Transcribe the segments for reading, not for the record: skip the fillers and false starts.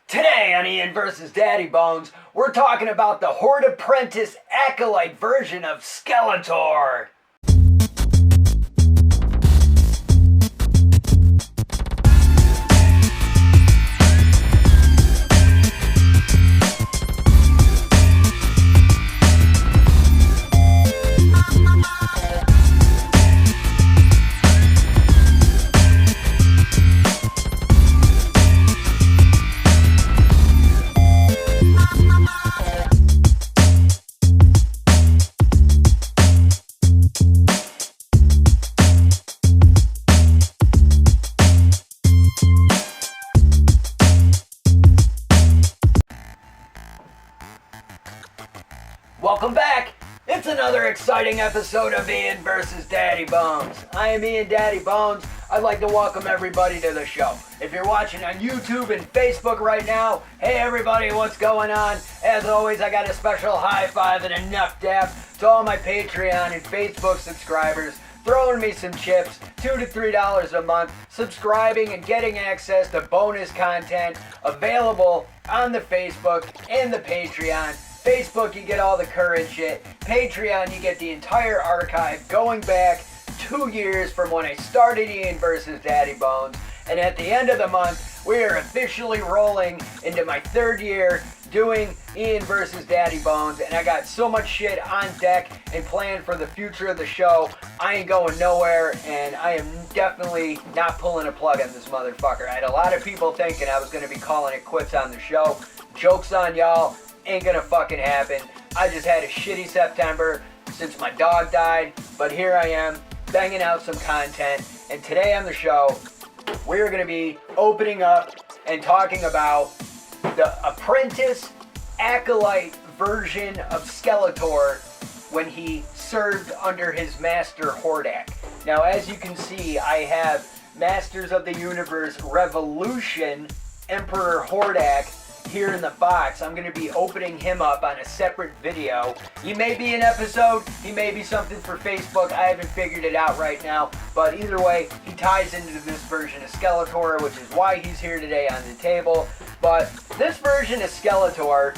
Today on Ian vs. Daddybones, we're talking about the Horde Apprentice Acolyte version of Skeletor. Welcome back! It's another exciting episode of Ian vs. Daddybones. I am Ian Daddybones. I'd like to welcome everybody to the show. If you're watching on YouTube and Facebook right now, hey everybody, what's going on? As always, I got a special high five and enough dap to all my Patreon and Facebook subscribers, throwing me some chips, $2 to $3 a month, subscribing and getting access to bonus content available on the Facebook and the Patreon. Facebook, you get all the current shit. Patreon, you get the entire archive going back 2 years from when I started Ian vs. Daddybones. And at the end of the month, we are officially rolling into my third year doing Ian vs. Daddybones. And I got so much shit on deck and planned for the future of the show. I ain't going nowhere, and I am definitely not pulling a plug on this motherfucker. I had a lot of people thinking I was going to be calling it quits on the show. Joke's on y'all. Ain't gonna fucking happen. I just had a shitty September since my dog died, but here I am, banging out some content, and today on the show, we're gonna be opening up and talking about the Apprentice Acolyte version of Skeletor when he served under his master Horde. Now, as you can see, I have Masters of the Universe Revolution Emperor Horde here in the box. I'm going to be opening him up on a separate video. He may be an episode, he may be something for Facebook, I haven't figured it out right now, but either way, he ties into this version of Skeletor, which is why he's here today on the table. But this version of Skeletor,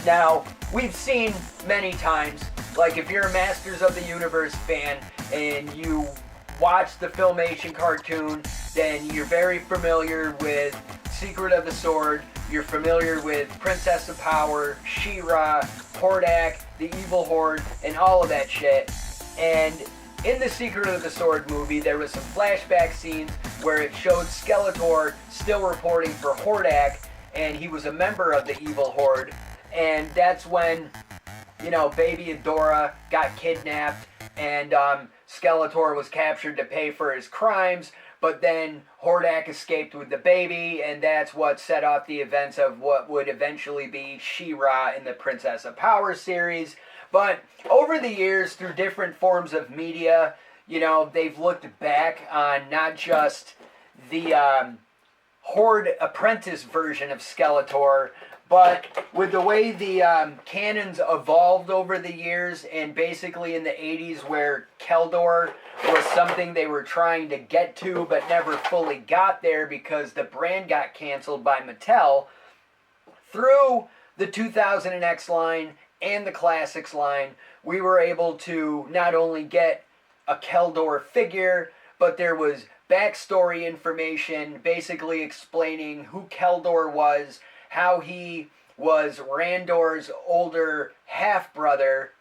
now, we've seen many times, like if you're a Masters of the Universe fan and you watch the Filmation cartoon, then you're very familiar with Secret of the Sword. You're familiar with Princess of Power, She-Ra, Hordak, the Evil Horde, and all of that shit. And in the Secret of the Sword movie, there was some flashback scenes where it showed Skeletor still reporting for Hordak, and he was a member of the Evil Horde. And that's when, you know, baby Adora got kidnapped, and Skeletor was captured to pay for his crimes. But then Hordak escaped with the baby, and that's what set off the events of what would eventually be She-Ra in the Princess of Power series. But over the years, through different forms of media, you know, they've looked back on not just the Horde Apprentice version of Skeletor, but with the way the canons evolved over the years, and basically in the 80s where Keldor was something they were trying to get to but never fully got there because the brand got canceled by Mattel, through the 2000X line and the Classics line, we were able to not only get a Keldor figure, but there was backstory information basically explaining who Keldor was, how he was Randor's older half-brother,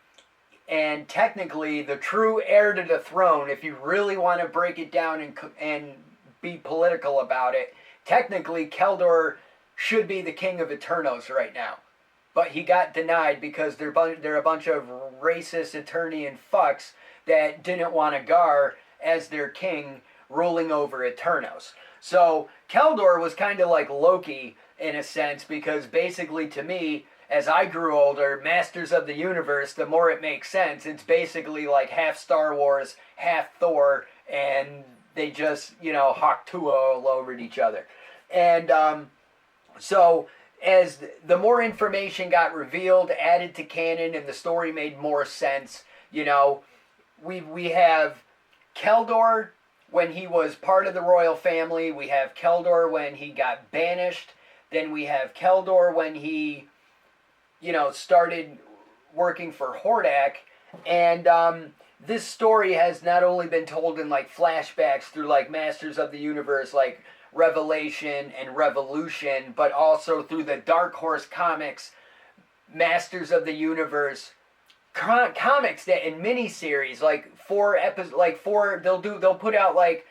and technically the true heir to the throne. If you really want to break it down and be political about it, technically Keldor should be the king of Eternos right now. But he got denied because they're a bunch of racist Eternian fucks that didn't want Agar as their king ruling over Eternos. So Keldor was kind of like Loki in a sense, because basically to me, as I grew older, Masters of the Universe, the more it makes sense. It's basically like half Star Wars, half Thor, and they just, you know, hawk two all over each other. And so as the more information got revealed, added to canon, and the story made more sense, you know, we have Keldor when he was part of the royal family. We have Keldor when he got banished Then we have Keldor when he, started working for Hordak. And this story has not only been told in like flashbacks through like Masters of the Universe, like Revelation and Revolution, but also through the Dark Horse comics, Masters of the Universe comics that in miniseries, like they'll put out like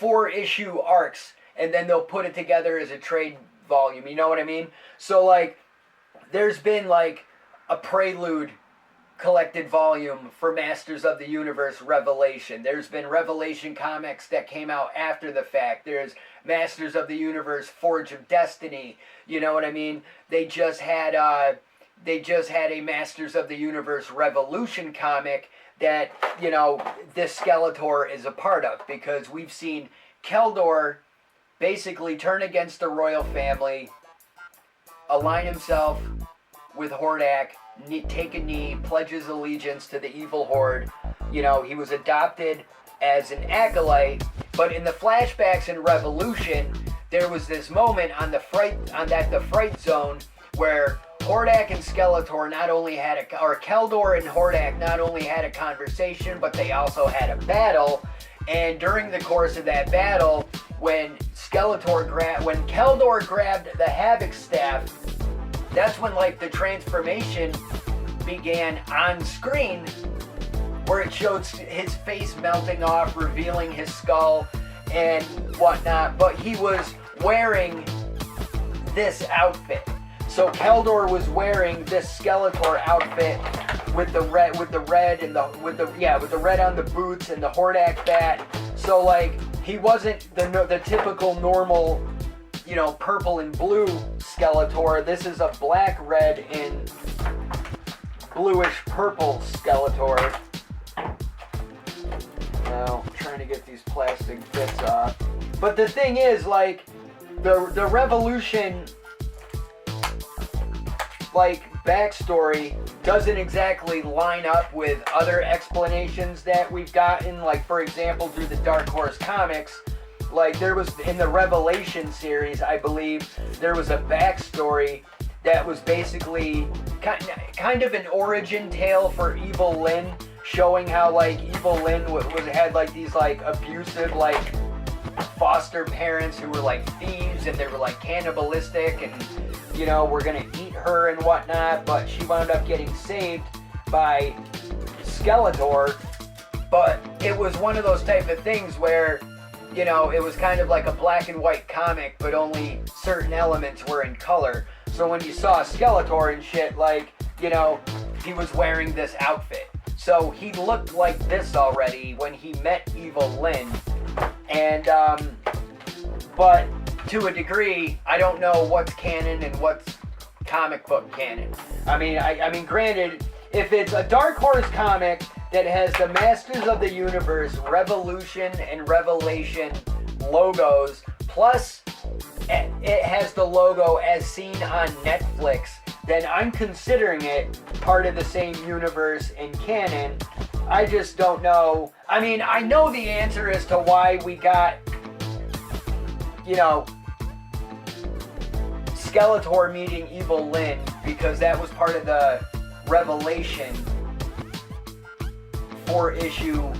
4-issue arcs, and then they'll put it together as a trade volume. You know what I mean? So like, there's been like a prelude collected volume for Masters of the Universe Revelation. There's been Revelation comics that came out after the fact. There's Masters of the Universe Forge of Destiny. You know what I mean? They just had a Masters of the Universe Revolution comic that, this Skeletor is a part of, because we've seen Keldor basically turn against the royal family, align himself with Hordak, take a knee, pledge his allegiance to the evil Horde. He was adopted as an acolyte, but in the flashbacks in Revolution, there was this moment on the Fright Zone where Hordak and Skeletor Keldor and Hordak not only had a conversation, but they also had a battle. And during the course of that battle, when Keldor grabbed the Havoc staff, that's when like the transformation began on screen, where it showed his face melting off, revealing his skull and whatnot. But he was wearing this outfit. So Keldor was wearing this Skeletor outfit with the red on the boots and the Hordak bat. So like, he wasn't the typical normal, purple and blue Skeletor. This is a black, red, and bluish purple Skeletor. Now, I'm trying to get these plastic bits off. But the thing is, like, the Revolution, like, backstory doesn't exactly line up with other explanations that we've gotten. Like, for example, through the Dark Horse comics, like, there was, in the Revelation series, I believe, there was a backstory that was basically kind of an origin tale for Evil Lyn, showing how, like, Evil Lyn had, like, these, like, abusive, like, foster parents who were, like, thieves, and they were, like, cannibalistic, and, were gonna eat her and whatnot, but she wound up getting saved by Skeletor. But it was one of those type of things where, it was kind of like a black and white comic, but only certain elements were in color. So when you saw Skeletor and shit, like, he was wearing this outfit. So he looked like this already when he met Evil Lyn. And, but to a degree, I don't know what's canon and what's comic book canon. I mean, granted, if it's a Dark Horse comic that has the Masters of the Universe Revolution and Revelation logos, plus it has the logo as seen on Netflix, then I'm considering it part of the same universe and canon. I just don't know. I mean, I know the answer as to why we got, Skeletor meeting Evil Lyn, because that was part of the Revelation 4-issue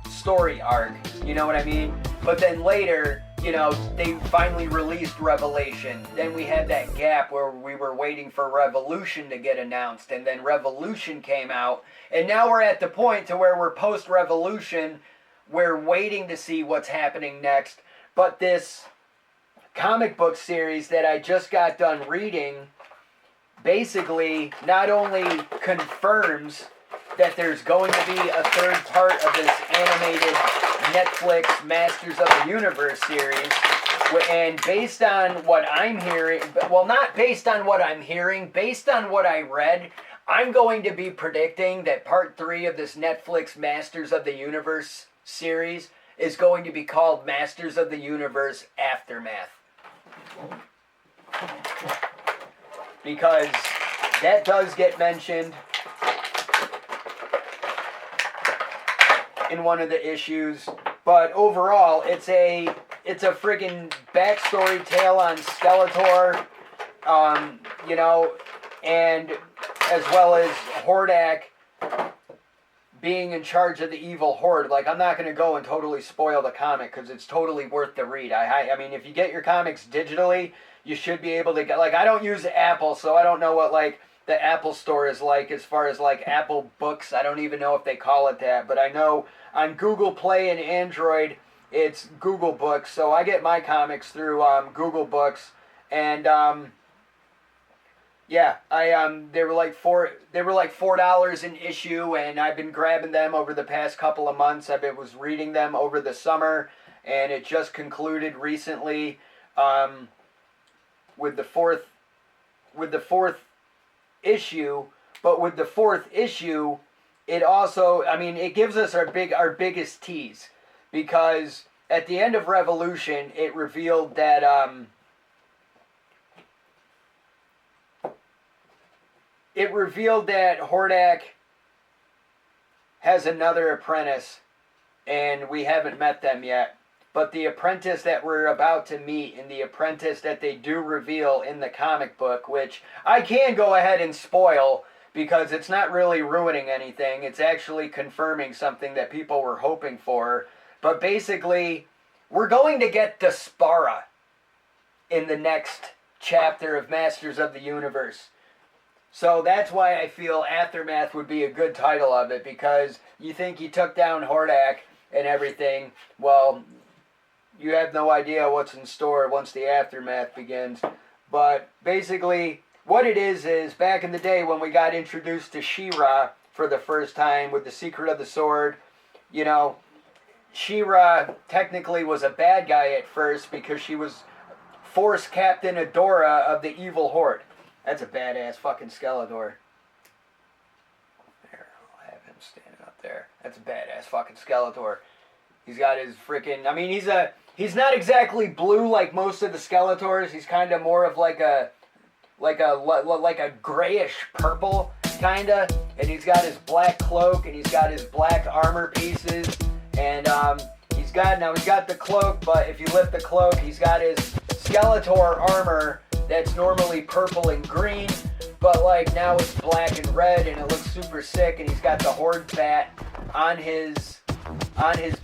story arc. You know what I mean? But then later, they finally released Revelation. Then we had that gap where we were waiting for Revolution to get announced, and then Revolution came out, and now we're at the point to where we're post-Revolution. We're waiting to see what's happening next. But this comic book series that I just got done reading basically not only confirms that there's going to be a third part of this animated Netflix Masters of the Universe series, and based on what I'm hearing, well, not based on what I'm hearing, based on what I read, I'm going to be predicting that part 3 of this Netflix Masters of the Universe series is going to be called Masters of the Universe Aftermath. Because that does get mentioned in one of the issues, but overall it's a it's a friggin' backstory tale on Skeletor, you know, and as well as Hordak being in charge of the evil Horde. Like, I'm not going to go and totally spoil the comic because it's totally worth the read. I mean, if you get your comics digitally, you should be able to get, like, I don't use Apple, so I don't know what, like, the Apple store is like as far as, like, Apple Books. I don't even know if they call it that, but I know on Google Play and Android, it's Google Books, so I get my comics through Google Books, and yeah, they were like $4 an issue, and I've been grabbing them over the past couple of months. Was reading them over the summer, and it just concluded recently with the fourth issue. But with the fourth issue, it also, I mean, it gives us our biggest tease, because at the end of Revolution, it revealed that Hordak has another apprentice, and we haven't met them yet. But the apprentice that we're about to meet, and the apprentice that they do reveal in the comic book, which I can go ahead and spoil because it's not really ruining anything. It's actually confirming something that people were hoping for. But basically, we're going to get Despara in the next chapter of Masters of the Universe. So that's why I feel Aftermath would be a good title of it, because you think he took down Hordak and everything. Well, you have no idea what's in store once the Aftermath begins. But basically, what it is back in the day when we got introduced to She-Ra for the first time with the Secret of the Sword, you know, She-Ra technically was a bad guy at first because she was Force Captain Adora of the evil Horde. That's a badass fucking Skeletor. There, I'll have him standing up there. That's a badass fucking Skeletor. He's got his freaking, I mean, he's not exactly blue like most of the Skeletors. He's kind of more of like a grayish purple, kinda. And he's got his black cloak, and he's got his black armor pieces, and he's got the cloak, but if you lift the cloak, he's got his Skeletor armor that's normally purple and green, but like now it's black and red, and it looks super sick. And he's got the Horde bat on his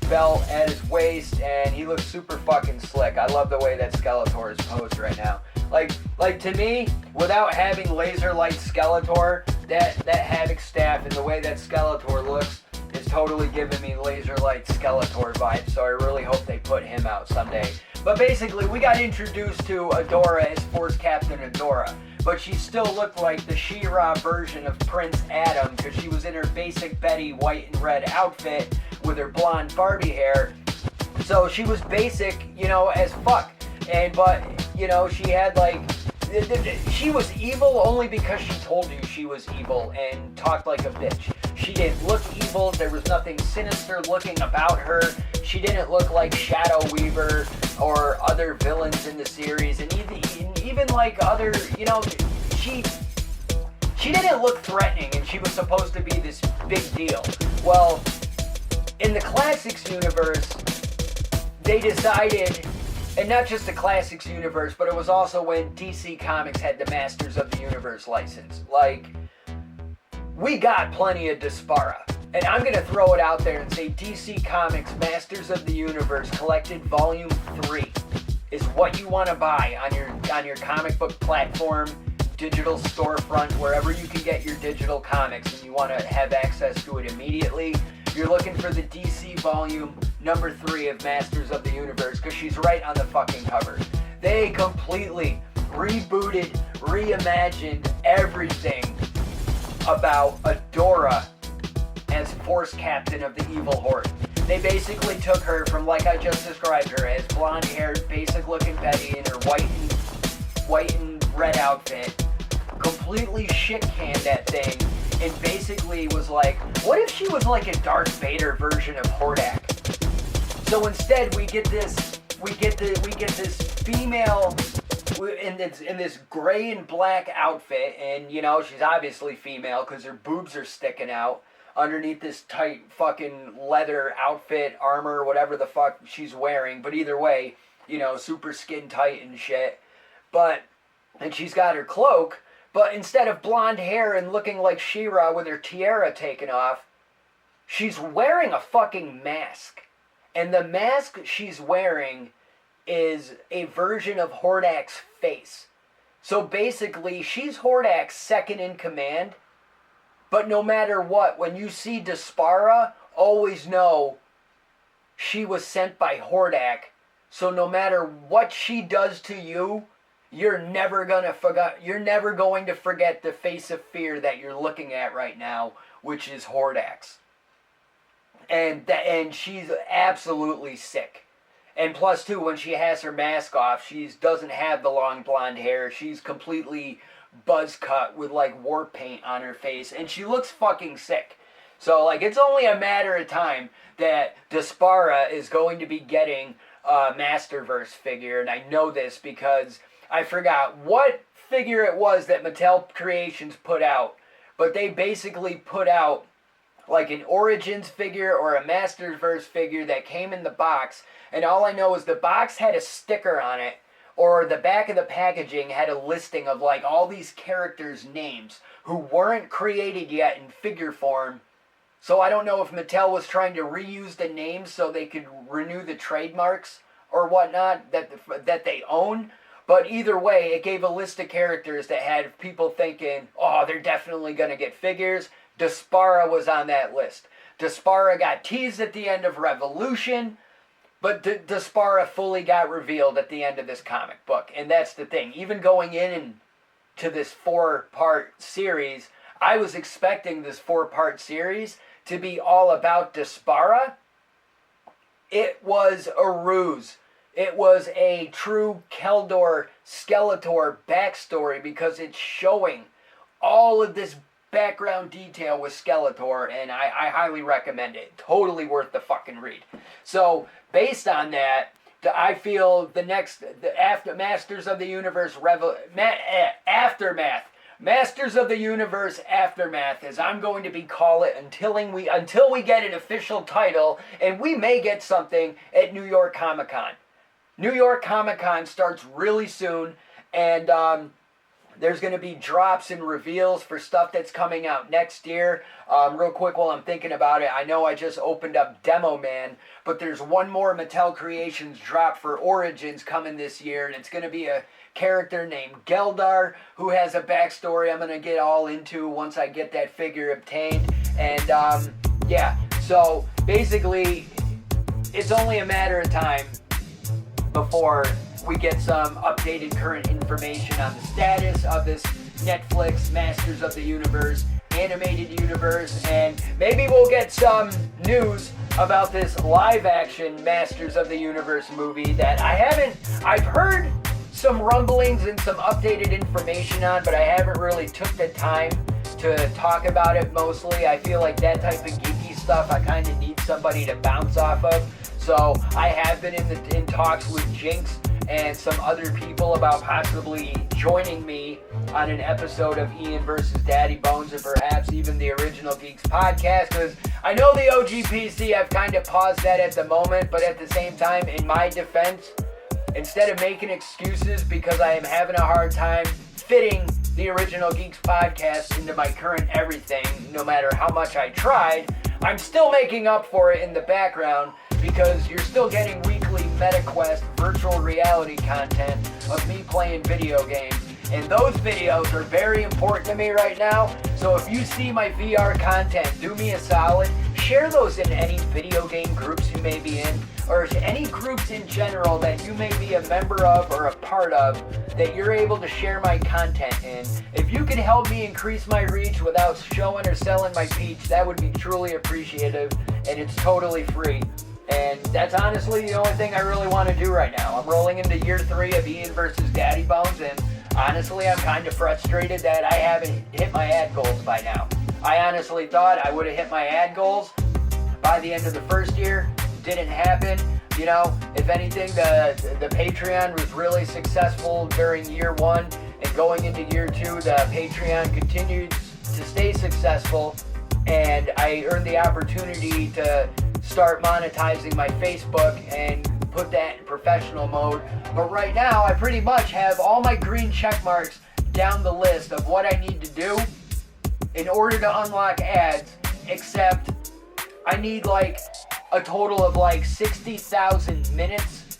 belt at his waist, and he looks super fucking slick. I love the way that Skeletor is posed right now. Like to me, without having laser light Skeletor, that Havoc staff and the way that Skeletor looks is totally giving me laser light Skeletor vibes. So I really hope they put him out someday. But basically, we got introduced to Adora as Force Captain Adora. But she still looked like the She-Ra version of Prince Adam, because she was in her basic Betty white and red outfit with her blonde Barbie hair. So she was basic, you know, as fuck. But, you know, she had like, she was evil only because she told you she was evil and talked like a bitch. She didn't look evil. There was nothing sinister looking about her. She didn't look like Shadow Weaver or other villains in the series, and even like other, you know, she didn't look threatening, and she was supposed to be this big deal. Well, in the Classics universe, they decided, and not just the Classics universe, but it was also when DC Comics had the Masters of the Universe license. Like, we got plenty of Despara. And I'm going to throw it out there and say DC Comics Masters of the Universe Collected Volume 3 is what you want to buy on your comic book platform, digital storefront, wherever you can get your digital comics, and you want to have access to it immediately. You're looking for the DC Volume number 3 of Masters of the Universe, because she's right on the fucking cover. They completely rebooted, reimagined everything about Adora as Force Captain of the evil Horde. They basically took her from, like I just described her, as blonde-haired, basic-looking Betty in her white and red outfit, completely shit-canned that thing, and basically was like, what if she was like a Darth Vader version of Hordak? So instead, we get this female in this gray and black outfit, and you know she's obviously female because her boobs are sticking out underneath this tight fucking leather outfit, armor, whatever the fuck she's wearing. But either way, super skin tight and shit. And she's got her cloak, but instead of blonde hair and looking like She-Ra with her tiara taken off, she's wearing a fucking mask. And the mask she's wearing is a version of Hordak's face. So basically, she's Hordak's second in command, but no matter what, when you see Despara, always know she was sent by Hordak. So no matter what she does to you, you're never going to forget the face of fear that you're looking at right now, which is Hordak's. And she's absolutely sick. And plus, too, when she has her mask off, she doesn't have the long blonde hair. She's completely buzz cut with, like, war paint on her face. And she looks fucking sick. So, like, it's only a matter of time that Despara is going to be getting a Masterverse figure. And I know this because I forgot what figure it was that Mattel Creations put out. But they basically put out, like, an Origins figure or a Masterverse figure that came in the box. And all I know is the box had a sticker on it, or the back of the packaging had a listing of, like, all these characters' names who weren't created yet in figure form. So I don't know if Mattel was trying to reuse the names so they could renew the trademarks or whatnot that they own. But either way, it gave a list of characters that had people thinking, oh, they're definitely going to get figures. Despara was on that list. Despara got teased at the end of Revolution, but Despara fully got revealed at the end of this comic book. And that's the thing. Even going into this 4-part series, I was expecting this 4-part series to be all about Despara. It was a ruse. It was a true Skeletor backstory because it's showing all of this background detail with Skeletor, and I highly recommend it. Totally worth the fucking read. So, based on that, I feel the Masters of the Universe Aftermath. Masters of the Universe Aftermath, as I'm going to be call it until we get an official title, and we may get something at New York Comic Con. New York Comic Con starts really soon, and there's going to be drops and reveals for stuff that's coming out next year. Real quick while I'm thinking about it, I know I just opened up Demo Man, but there's one more Mattel Creations drop for Origins coming this year, and it's going to be a character named Geldar, who has a backstory I'm going to get all into once I get that figure obtained. And, yeah, so basically, it's only a matter of time before we get some updated current information on the status of this Netflix Masters of the Universe animated universe, and maybe we'll get some news about this live-action Masters of the Universe movie that I've heard some rumblings and some updated information on, but I haven't really took the time to talk about it mostly. I feel like that type of geeky stuff, I kind of need somebody to bounce off of. So I have been in talks with Jinx and some other people about possibly joining me on an episode of Ian versus Daddybones, and perhaps even the Original Geeks podcast, because I know the OGPC, I've kind of paused that at the moment, but at the same time, in my defense, instead of making excuses because I am having a hard time fitting the Original Geeks podcast into my current everything, no matter how much I tried, I'm still making up for it in the background, because you're still getting weekly MetaQuest virtual reality content of me playing video games. And those videos are very important to me right now. So if you see my VR content, do me a solid. Share those in any video game groups you may be in, or any groups in general that you may be a member of or a part of that you're able to share my content in. If you can help me increase my reach without showing or selling my peach, that would be truly appreciative, and it's totally free. And that's honestly the only thing I really want to do right now. I'm rolling into year 3 of Ian versus Daddybones, and honestly, I'm kind of frustrated that I haven't hit my ad goals by now. I honestly thought I would have hit my ad goals by the end of the first year. Didn't happen. You know, if anything, the Patreon was really successful during year 1, and going into year 2, the Patreon continued to stay successful, and I earned the opportunity to start monetizing my Facebook and put that in professional mode. But right now, I pretty much have all my green check marks down the list of what I need to do in order to unlock ads, except I need like a total of like 60,000 minutes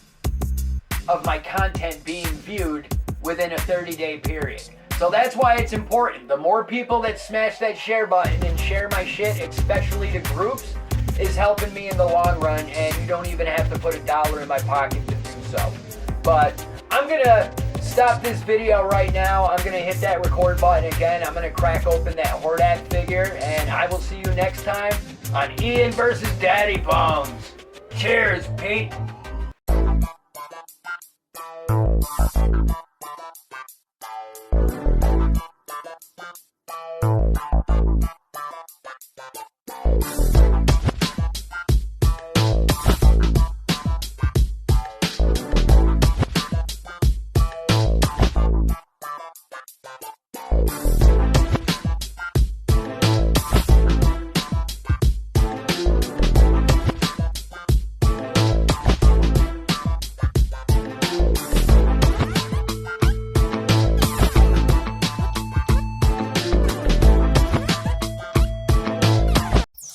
of my content being viewed within a 30-day period. So that's why it's important. The more people that smash that share button and share my shit, especially to groups, is helping me in the long run, and you don't even have to put $1 in my pocket to do so. But I'm gonna stop this video right now. I'm gonna hit that record button again. I'm gonna crack open that Horde figure, and I will see you next time on Ian versus Daddybones. Cheers, Pete.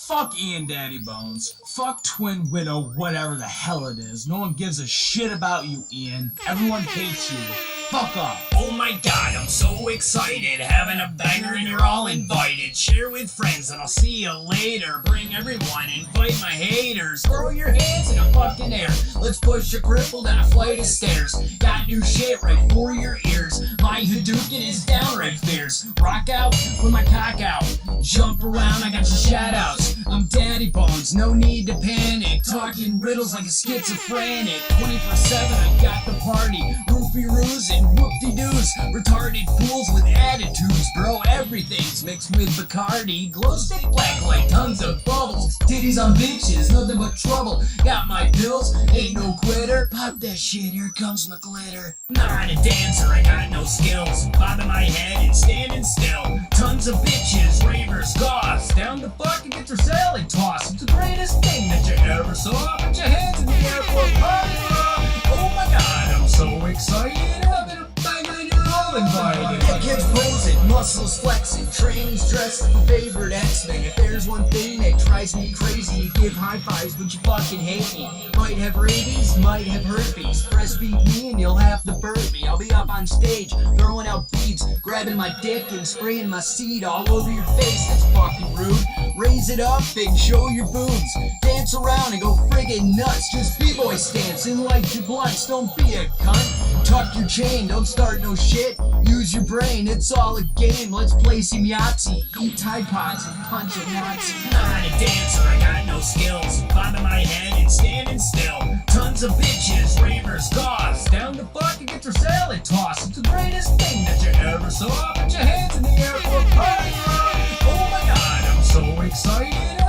Fuck Ian Daddybones. Fuck Twin Widow, whatever the hell it is. No one gives a shit about you, Ian. Everyone hates you. Fuck off. Oh my god, I'm so excited. Having a banger and you're all invited. Share with friends and I'll see you later. Bring everyone, invite my haters. Throw your hands in the fucking air. Let's push a cripple down a flight of stairs. Got new shit right for your ears. My Hadouken is downright fierce. Rock out with my cock out. Jump around, I got your shout outs. I'm Daddybones, no need to panic. Talking riddles like a schizophrenic. 24/7, I got the party. Roofie roos and whoop-de-doos. Retarded fools with attitudes. Bro, everything's mixed with Bacardi. Glow stick black like tons of bubbles. Titties on bitches, nothing but trouble. Got my pills, ain't no quitter. Pop that shit, here comes my glitter. Not a dancer, I got no skills. Bobbing my head and standing still. Tons of bitches, ravers, goths. Down the fucking get your salad tossed. It's the greatest thing that you ever saw. Put your hands in the air for a party rock. Oh my god, I'm so excited. Having a bang and you're all invited. Kids posing, muscles flexing, trains dressed like a favorite X-Men. If there's one thing that drives me crazy, you give high fives but you fucking hate me. Might have rabies, might have herpes. Breastfeed me and you'll have to burp me. I'll be up on stage, throwing out beads, grabbing my dick and spraying my seed all over your face. That's fucking rude. Raise it up and show your boobs. Dance around and go friggin' nuts. Just b-boy stance and light your blunts. Don't be a cunt. Tuck your chain, don't start no shit. Use your brain, it's all a game. Let's play some Yahtzee, eat Tide Pods and punch a Nazi. Not a dancer, I got no skills. Bobbing my head and standing still. Tons of bitches, ravers, goths. Down the fuck and get your salad tossed. It's the greatest thing that you ever saw. Put your hands in the air for a party rock. Oh my god, I'm so excited.